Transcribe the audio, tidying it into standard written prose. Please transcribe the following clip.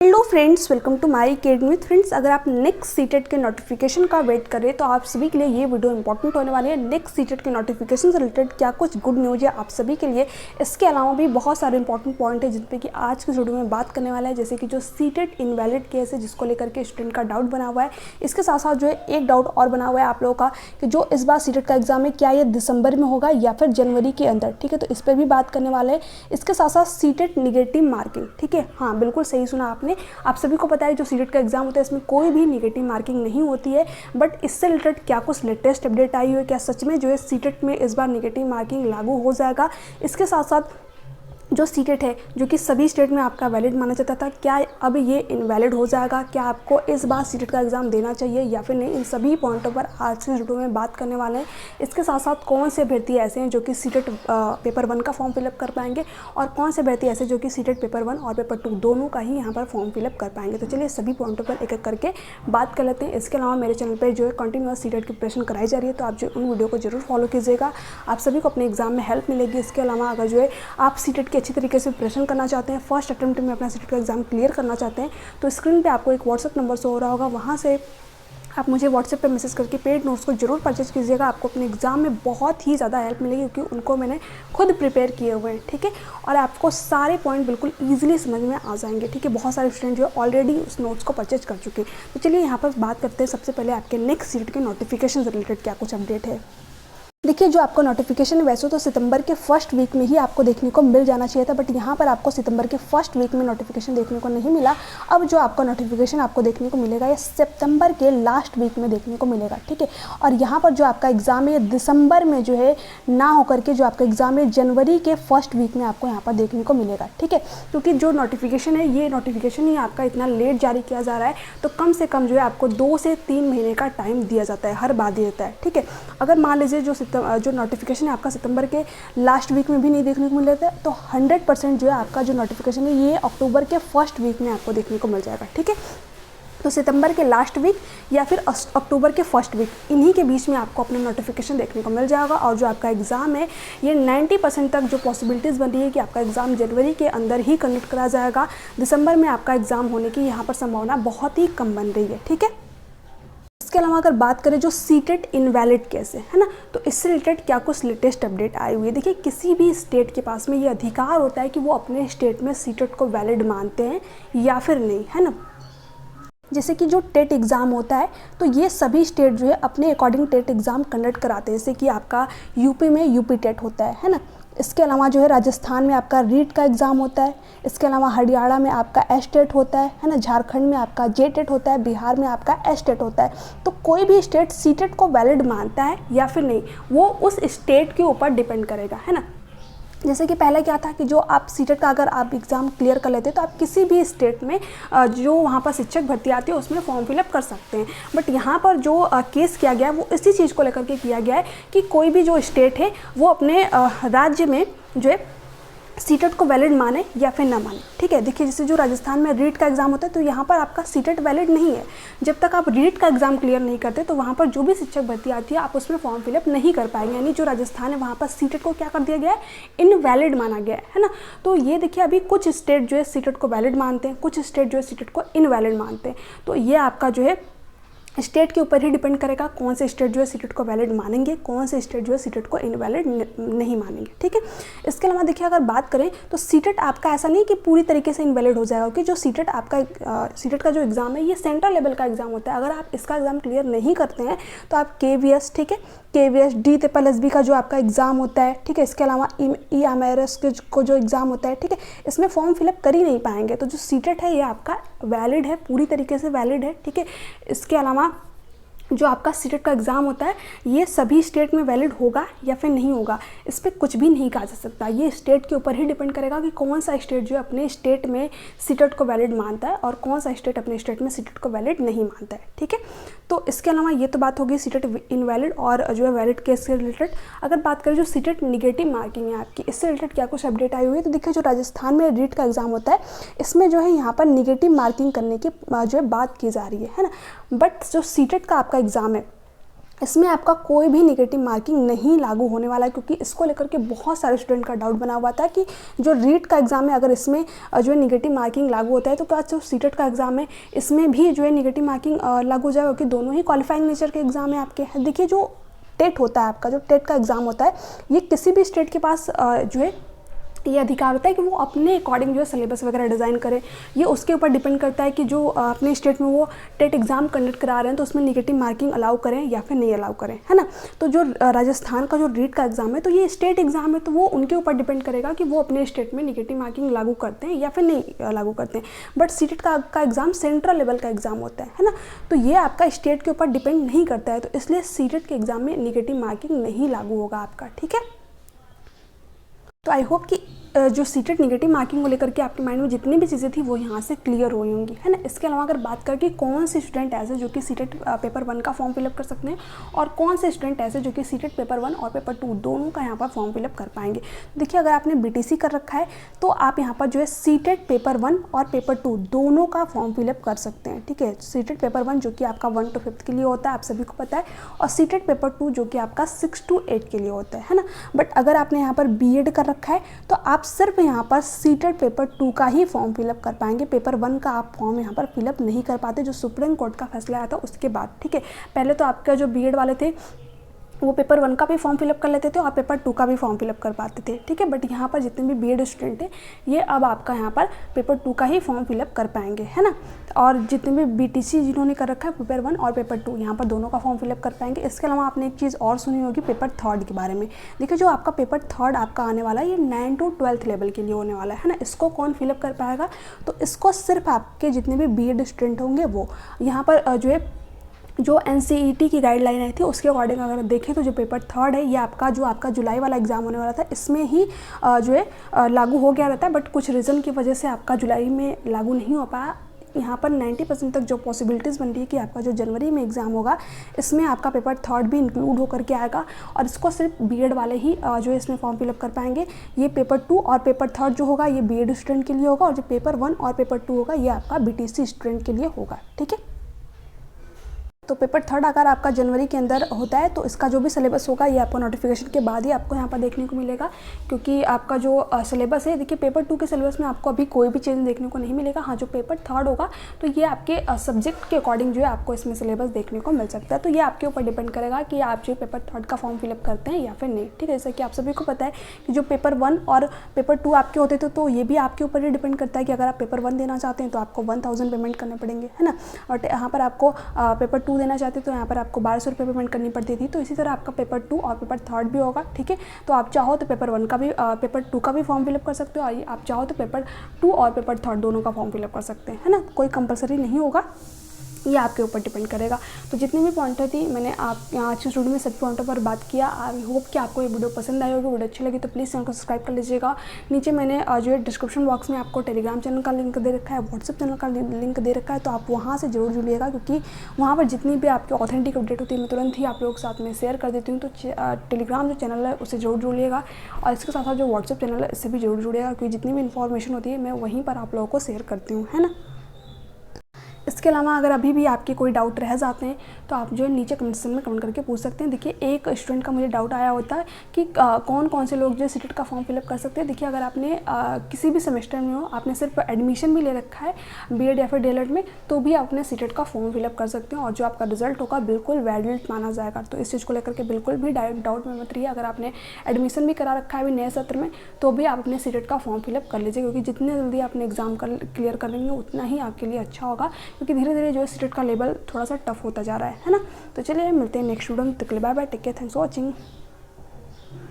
Hello friends, welcome to my academy. Friends, अगर आप next CTET के नोटिफिकेशन का वेट कर रहे हैं तो आप सभी के लिए ये वीडियो इंपॉर्टेंट होने वाली है। नेक्स्ट सीटेट के नोटिफिकेशन से रिलेटेड क्या कुछ गुड न्यूज़ है आप सभी के लिए। इसके अलावा भी बहुत सारे इंपॉर्टेंट पॉइंट है जिन पे कि आज की वीडियो में बात करने वाला है, जैसे कि जो सीटेट इनवैलिड केस है जिसको लेकर के स्टूडेंट का डाउट बना हुआ है। इसके साथ साथ जो है एक डाउट और बना हुआ है आप लोगों का कि जो इस बार सीटेट का एग्जाम है क्या ये दिसंबर में होगा या फिर जनवरी के अंदर। ठीक है, तो इस पर भी बात करने वाले हैं। इसके साथ साथ सीटेट निगेटिव मार्किंग, ठीक है, हाँ बिल्कुल सही सुना आपने। आप सभी को पता है जो सीटेट का एग्जाम होता है इसमें कोई भी नेगेटिव मार्किंग नहीं होती है, बट इससे रिलेटेड क्या कुछ लेटेस्ट अपडेट आई हुई है, क्या सच में जो है सीटेट में इस बार नेगेटिव मार्किंग लागू हो जाएगा। इसके साथ साथ जो सीटेट है जो कि सभी स्टेट में आपका वैलिड माना जाता था, क्या अब ये इनवैलिड हो जाएगा, क्या आपको इस बार सीटेट का एग्ज़ाम देना चाहिए या फिर नहीं, इन सभी पॉइंटों पर आज की वीडियो में बात करने वाले हैं। इसके साथ साथ कौन से अभ्यर्थी ऐसे हैं जो कि सीटेट पेपर 1 का फॉर्म फिलअप कर पाएंगे और कौन से अभ्यर्थी ऐसे जो कि सीटेट पेपर 1 और पेपर 2 दोनों का ही यहाँ पर फॉर्म फिलअप कर पाएंगे। तो चलिए सभी पॉइंटों पर एक एक करके बात कर लेते हैं। इसके अलावा मेरे चैनल पर जो है कंटिन्यूअस सीटेट की प्रिपरेशन कराई जा रही है, तो आप जो उन वीडियो को जरूर फॉलो कीजिएगा, आप सभी को अपने एग्जाम में हेल्प मिलेगी। इसके अलावा अगर जो है आप सीटेट की अच्छी तरीके से प्रिपरेशन करना चाहते हैं, फर्स्ट अटेम्प्ट में अपना सीटेट का एग्जाम क्लियर करना चाहते हैं, तो स्क्रीन पे आपको एक व्हाट्सएप नंबर शो हो रहा होगा, वहाँ से आप मुझे व्हाट्सएप पे मैसेज करके पेड नोट्स को जरूर परचेज कीजिएगा। आपको अपने एग्जाम में बहुत ही ज़्यादा हेल्प मिलेगी क्योंकि उनको मैंने खुद प्रिपेयर किए हुए हैं। ठीक है, और आपको सारे पॉइंट बिल्कुल ईजिली समझ में आ जाएंगे। ठीक है, बहुत सारे स्टूडेंट जो है ऑलरेडी उस नोट्स को परचेज कर चुके हैं। तो चलिए यहाँ पर बात करते हैं सबसे पहले आपके नेक्स्ट सीटेट के नोटिफिकेशन से रिलेटेड क्या कुछ अपडेट है। देखिए, जो आपका नोटिफिकेशन है वैसे तो सितंबर के फर्स्ट वीक में ही आपको देखने को मिल जाना चाहिए था, बट यहाँ पर आपको सितंबर के फर्स्ट वीक में नोटिफिकेशन देखने को नहीं मिला। अब जो आपका नोटिफिकेशन आपको देखने को मिलेगा ये सितंबर के लास्ट वीक में देखने को मिलेगा। ठीक है, और यहाँ पर जो आपका एग्ज़ाम है दिसंबर में जो है ना होकर के जो आपका एग्ज़ाम है जनवरी के फर्स्ट वीक में आपको यहाँ पर देखने को मिलेगा। ठीक है, क्योंकि जो नोटिफिकेशन है ये नोटिफिकेशन ही आपका इतना लेट जारी किया जा रहा है, तो कम से कम जो है आपको 2 से 3 महीने का टाइम दिया जाता है, हर बार दिया जाता है। ठीक है, अगर मान लीजिए जो नोटिफिकेशन है आपका सितंबर के लास्ट वीक में भी नहीं देखने को मिल रहा है, तो 100% जो है आपका जो नोटिफिकेशन है ये अक्टूबर के फर्स्ट वीक में आपको देखने को मिल जाएगा। ठीक है, तो सितंबर के लास्ट वीक या फिर अक्टूबर के फर्स्ट वीक, इन्हीं के बीच में आपको अपना नोटिफिकेशन देखने को मिल जाएगा। और जो आपका एग्ज़ाम है ये 90% तक जो पॉसिबिलिटीज़ बन रही है कि आपका एग्ज़ाम जनवरी के अंदर ही कंडक्ट करा जाएगा। दिसंबर में आपका एग्ज़ाम होने की यहाँ पर संभावना बहुत ही कम बन रही है। ठीक है, इसके अलावा अगर बात करें जो सीटेट इनवैलिड केस है ना, तो इससे रिलेटेड क्या कुछ लेटेस्ट अपडेट आई हुई है। देखिए, किसी भी स्टेट के पास में ये अधिकार होता है कि वो अपने स्टेट में सीटेट को वैलिड मानते हैं या फिर नहीं, है ना। जैसे कि जो टेट एग्ज़ाम होता है तो ये सभी स्टेट जो है अपने अकॉर्डिंग टेट एग्ज़ाम कंडक्ट कराते हैं, जैसे कि आपका यूपी में यूपी टेट होता है ना। इसके अलावा जो है राजस्थान में आपका रीट का एग्ज़ाम होता है। इसके अलावा हरियाणा में आपका एस टेट होता है ना। झारखंड में आपका जे टेट होता है। बिहार में आपका एस टेट होता है। तो कोई भी स्टेट सी टेट को वैलिड मानता है या फिर नहीं, वो उस स्टेट के ऊपर डिपेंड करेगा, है ना। जैसे कि पहले क्या था कि जो आप सीटेट का अगर आप एग्ज़ाम क्लियर कर लेते तो आप किसी भी स्टेट में जो वहाँ पर शिक्षक भर्ती आती है उसमें फॉर्म फिलअप कर सकते हैं। बट यहाँ पर जो केस किया गया है वो इसी चीज़ को लेकर के किया गया है कि कोई भी जो स्टेट है वो अपने राज्य में जो है सीटेट को वैलिड माने या फिर ना माने। ठीक है, देखिए जैसे जो राजस्थान में रीट का एग्ज़ाम होता है तो यहाँ पर आपका सीटेट वैलिड नहीं है। जब तक आप रीट का एग्ज़ाम क्लियर नहीं करते तो वहाँ पर जो भी शिक्षक भर्ती आती है आप उसमें फॉर्म फिलअप नहीं कर पाएंगे। यानी जो राजस्थान है वहाँ पर सीटेट को क्या कर दिया गया है, इनवैलिड माना गया है ना। तो ये देखिए अभी कुछ स्टेट जो है सीटेट को वैलिड मानते हैं, कुछ स्टेट जो है सीटेट को इनवैलिड मानते हैं। तो ये आपका जो है स्टेट के ऊपर ही डिपेंड करेगा कौन से स्टेट जो है सीटेट को वैलिड मानेंगे, कौन से स्टेट जो है सीटेट को इनवैलिड नहीं मानेंगे। ठीक है, इसके अलावा देखिए अगर बात करें तो सीटेट आपका ऐसा नहीं कि पूरी तरीके से इनवैलिड हो जाएगा, क्योंकि जो सीटेट आपका सीटेट का जो एग्ज़ाम है ये सेंट्रल लेवल का एग्ज़ाम होता है। अगर आप इसका एग्ज़ाम क्लियर नहीं करते हैं तो आप KVS, ठीक है, KVS DSSB का जो आपका एग्ज़ाम होता है, ठीक है, इसके अलावा EMRS को जो एग्ज़ाम होता है, ठीक है, इसमें फॉर्म फिलअप कर ही नहीं पाएंगे। तो जो सीटेट है ये आपका वैलिड है, पूरी तरीके से वैलिड है। ठीक है, इसके अलावा जो आपका सीटेट का एग्ज़ाम होता है ये सभी स्टेट में वैलिड होगा या फिर नहीं होगा, इस पर कुछ भी नहीं कहा जा सकता। ये स्टेट के ऊपर ही डिपेंड करेगा कि कौन सा स्टेट जो है अपने स्टेट में सीटेट को वैलिड मानता है और कौन सा स्टेट अपने स्टेट में सीटेट को वैलिड नहीं मानता है। ठीक है, तो इसके अलावा ये तो बात होगी सीटेट इनवैलिड और जो है वैलिड केस से रिलेटेड। अगर बात करें जो सीटेट निगेटिव मार्किंग है आपकी, इससे रिलेटेड क्या कुछ अपडेट आई हुई है। तो देखिए जो राजस्थान में रीट का एग्ज़ाम होता है इसमें जो है यहाँ पर निगेटिव मार्किंग करने की जो है बात की जा रही है ना। बट जो सीटेट का आपका एग्ज़ाम है इसमें आपका कोई भी नेगेटिव मार्किंग नहीं लागू होने वाला है, क्योंकि इसको लेकर के बहुत सारे स्टूडेंट का डाउट बना हुआ था कि जो रीट का एग्ज़ाम है अगर इसमें जो है नेगेटिव मार्किंग लागू होता है तो क्या जो सीटेट का एग्ज़ाम है इसमें भी जो है नेगेटिव मार्किंग लागू हो जाएगा, क्योंकि दोनों ही क्वालिफाइंग नेचर के एग्ज़ाम है आपके। देखिए जो टेट होता है आपका, जो टेट का एग्ज़ाम होता है ये किसी भी स्टेट के पास जो है ये अधिकार होता है कि वो अपने अकॉर्डिंग जो है सिलेबस वगैरह डिज़ाइन करे। ये उसके ऊपर डिपेंड करता है कि जो अपने स्टेट में वो टेट एग्ज़ाम कंडक्ट करा रहे हैं तो उसमें नेगेटिव मार्किंग अलाउ करें या फिर नहीं अलाउ करें, है ना। तो जो राजस्थान का जो रीट का एग्ज़ाम है तो ये स्टेट एग्ज़ाम है, तो वो उनके ऊपर डिपेंड करेगा कि वो अपने स्टेट में नेगेटिव मार्किंग लागू करते हैं या फिर नहीं लागू करते हैं। बट सीटेट का एग्ज़ाम सेंट्रल लेवल का एग्ज़ाम होता है ना, तो ये आपका स्टेट के ऊपर डिपेंड नहीं करता है, तो इसलिए सीटेट के एग्ज़ाम में नेगेटिव मार्किंग नहीं लागू होगा आपका, ठीक है। तो आई होप कि जो सीटेट नेगेटिव मार्किंग को लेकर के आपके माइंड में जितनी भी चीज़ें थी वो यहाँ से क्लियर हुई होंगी, है ना। इसके अलावा अगर बात करें कि कौन से स्टूडेंट ऐसे जो कि सीटेट पेपर 1 का फॉर्म फिलअप कर सकते हैं और कौन से स्टूडेंट ऐसे जो कि सीटेट पेपर 1 और पेपर 2 दोनों का यहाँ पर फॉर्म फिलअप कर पाएंगे। देखिए अगर आपने BTC कर रखा है तो आप यहाँ पर जो है सीटेट पेपर 1 और पेपर 2 दोनों का फॉर्म फिलअप कर सकते हैं, ठीक है। सीटेट पेपर 1 जो कि आपका 1 to 5th के लिए होता है, आप सभी को पता है, और सीटेट पेपर 2 जो कि आपका 6 to 8 के लिए होता है ना। बट अगर आपने यहाँ पर B.Ed कर रखा है तो आप सिर्फ यहाँ पर सीटेट पेपर 2 का ही फॉर्म फिलअप कर पाएंगे, पेपर 1 का आप फॉर्म यहाँ पर फिलअप नहीं कर पाते, जो सुप्रीम कोर्ट का फैसला आया था उसके बाद, ठीक है। पहले तो आपका जो B.Ed वाले थे वो पेपर 1 का भी फॉर्म फिलअप कर लेते थे और पेपर 2 का भी फॉर्म फिलअप कर पाते थे, ठीक है। बट यहाँ पर जितने भी B.Ed स्टूडेंट हैं ये अब आपका यहाँ पर पेपर 2 का ही फॉर्म फिलअप कर पाएंगे, है ना। और जितने भी BTC जिन्होंने कर रखा है पेपर 1 और पेपर 2 यहाँ पर दोनों का फॉर्म फिलअप कर पाएंगे। इसके अलावा आपने एक चीज़ और सुनी होगी पेपर 3 के बारे में। देखिए जो आपका पेपर 3 आपका आने वाला है ये 9 to 12th लेवल के लिए होने वाला है ना। इसको कौन फिलअप कर पाएगा, तो इसको सिर्फ आपके जितने भी B.Ed स्टूडेंट होंगे वो। यहाँ पर जो है जो NCET की गाइडलाइन आई थी उसके अकॉर्डिंग अगर देखें तो जो पेपर 3 है ये आपका जुलाई वाला एग्ज़ाम होने वाला था, इसमें ही जो है लागू हो गया रहता है, बट कुछ रीज़न की वजह से आपका जुलाई में लागू नहीं हो पाया। यहाँ पर 90% तक जो पॉसिबिलिटीज़ बन रही है कि आपका जो जनवरी में एग्ज़ाम होगा इसमें आपका पेपर 3 भी इंक्लूड होकर के आएगा और इसको सिर्फ B.Ed वाले ही जो है इसमें फॉर्म फिलअप कर पाएंगे। ये पेपर 2 और पेपर 3 जो होगा ये B.Ed स्टूडेंट के लिए होगा और जो पेपर 1 और पेपर 2 होगा ये आपका BTC स्टूडेंट के लिए होगा, ठीक है। तो पेपर 3 अगर आपका जनवरी के अंदर होता है तो इसका जो भी सिलेबस होगा ये आपको नोटिफिकेशन के बाद ही आपको यहाँ पर देखने को मिलेगा, क्योंकि आपका जो सिलेबस है, देखिए पेपर 2 के सिलेबस में आपको अभी कोई भी चेंज देखने को नहीं मिलेगा। हाँ जो पेपर 3 होगा तो ये आपके सब्जेक्ट के अकॉर्डिंग जो है आपको इसमें सिलेबस देखने को मिल सकता है। तो ये आपके ऊपर डिपेंड करेगा कि आप जो पेपर 3 का फॉर्म फिलअप करते हैं या फिर नहीं, ठीक है। जैसे कि आप सभी को पता है कि जो पेपर 1 और पेपर 2 आपके होते थे तो ये भी आपके ऊपर ही डिपेंड करता है कि अगर आप पेपर 1 देना चाहते हैं तो आपको 1000 पेमेंट करने पड़ेंगे, है ना। और यहाँ पर आपको पेपर 2 देना चाहते हैं तो यहाँ पर आपको 1200 रुपये पेमेंट करनी पड़ती थी। तो इसी तरह आपका पेपर 2 और पेपर 3 भी होगा, ठीक है। तो आप चाहो तो पेपर 1 का भी पेपर 2 का भी फॉर्म फिलअप कर सकते हो और आप चाहो तो पेपर 2 और पेपर 3 दोनों का फॉर्म फिलअप कर सकते हैं, है ना। कोई कंपलसरी नहीं होगा, ये आपके ऊपर डिपेंड करेगा। तो जितनी भी पॉइंटर थी मैंने आप यहाँ आज के वीडियो में सभी पॉइंटों पर बात किया। आई होप कि आपको ये वीडियो पसंद आई होगी। वीडियो अच्छी लगी तो प्लीज़ चैनल को सब्सक्राइब कर लीजिएगा। नीचे मैंने जो है डिस्क्रिप्शन बॉक्स में आपको टेलीग्राम चैनल का लिंक दे रखा है, व्हाट्सएप चैनल का लिंक दे रखा है, तो आप वहाँ से जरूर जुड़िएगा, क्योंकि वहाँ पर जितनी भी आपकी ऑथेंटिक अपडेट होती है मैं तुरंत ही आप लोगों के साथ में शेयर कर देती हूँ। तो टेलीग्राम जो चैनल है उससे जरूर जुड़िएगा और इसके साथ साथ जो व्हाट्सएप चैनल है इससे भी जरूर जुड़िएगा, क्योंकि जितनी भी इन्फॉर्मेशन होती है मैं वहीं पर आप लोगों को शेयर करती हूँ, है ना। इसके अलावा अगर अभी भी आपके कोई डाउट रह जाते हैं तो आप जो है नीचे कमेंट सेक्शन में कमेंट करके पूछ सकते हैं। देखिए एक स्टूडेंट का मुझे डाउट आया होता है कि कौन कौन से लोग जो सीटेट का फॉर्म फिलअप कर सकते हैं। देखिए अगर आपने किसी भी सेमेस्टर में हो, आपने सिर्फ एडमिशन भी ले रखा है B.Ed या फिर D.Ed में, तो भी आप अपने सीटेट का फॉर्म फिलअप कर सकते हैं और जो आपका रिजल्ट होगा बिल्कुल वैलिड माना जाएगा। तो इस चीज़ को लेकर के बिल्कुल भी डाउट में मत रहिए। अगर आपने एडमिशन भी करा रखा है अभी नए सत्र में तो भी आप अपने सीटेट का फॉर्म फिलअप कर लीजिए, क्योंकि जितने जल्दी अपने एग्जाम क्लियर कर लेंगे उतना ही आपके लिए अच्छा होगा, क्योंकि धीरे धीरे जो सीटेट का लेवल थोड़ा सा टफ होता जा रहा है ना। तो चलिए मिलते हैं नेक्स्ट वीडियो में, तक के लिए bye bye, take care, thanks for watching.